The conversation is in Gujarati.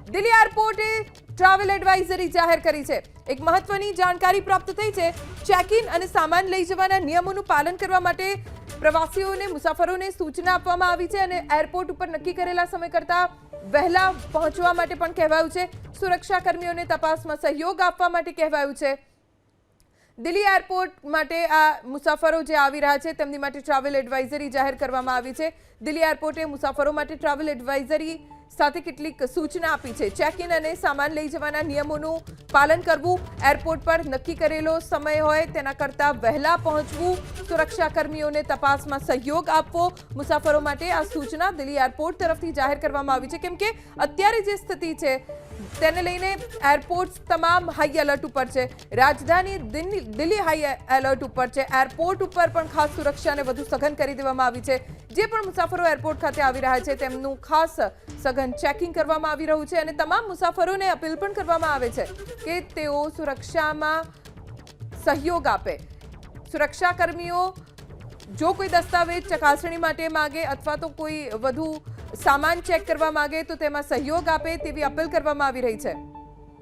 દિલ્હી એરપોર્ટે ટ્રાવેલ એડવાઇઝરી જાહેર કરી છે। એક મહત્વની જાણકારી પ્રાપ્ત થઈ છે। ચેક ઇન અને સામાન લઈ જવાના નિયમોનું પાલન કરવા માટે પ્રવાસીઓને મુસાફરોને સૂચના આપવામાં આવી છે અને એરપોર્ટ ઉપર નક્કી કરેલા સમય કરતાં વહેલા પહોંચવા માટે પણ કહેવાયું છે। સુરક્ષાકર્મીઓને તપાસમાં સહયોગ આપવા માટે કહેવાયું છે। દિલ્હી એરપોર્ટ માટે આ મુસાફરો જે આવી રહ્યા છે તેમની માટે ટ્રાવેલ એડવાઇઝરી જાહેર કરવામાં આવી છે। દિલ્હી એરપોર્ટે મુસાફરો માટે ટ્રાવેલ એડવાઇઝરી સાથે કેટલીક સૂચના આપી છે। ચેક ઇન અને સામાન લઈ જવાના નિયમોનું પાલન કરવું, એરપોર્ટ પર નક્કી કરેલો સમય હોય તેના કરતાં વહેલા પહોંચવું, સુરક્ષાકર્મીઓને તપાસમાં સહયોગ આપવો, મુસાફરો માટે આ સૂચના દિલ્હી એરપોર્ટ તરફથી જાહેર કરવામાં આવી છે। કેમ કે અત્યારે જે સ્થિતિ છે તેને લઈને એરપોર્ટ તમામ હાઈ એલર્ટ ઉપર છે। રાજધાની દિલ્હી હાઈ એલર્ટ ઉપર છે। એરપોર્ટ ઉપર પણ ખાસ સુરક્ષાને વધુ સઘન કરી દેવામાં આવી છે। જે પણ મુસાફરો એરપોર્ટ ખાતે આવી રહ્યા છે તેમનું ખાસ સઘન ચેકિંગ કરવામાં આવી રહ્યું છે અને તમામ મુસાફરોને અપીલ પણ કરવામાં આવે છે કે તેઓ સુરક્ષામાં સહયોગ આપે। સુરક્ષાકર્મીઓ જો કોઈ દસ્તાવેજ ચકાસણી માટે માંગે અથવા તો કોઈ વધુ સામાન ચેક કરવા માંગે તો તેમાં સહયોગ આપે તેવી અપીલ કરવામાં આવી રહી છે।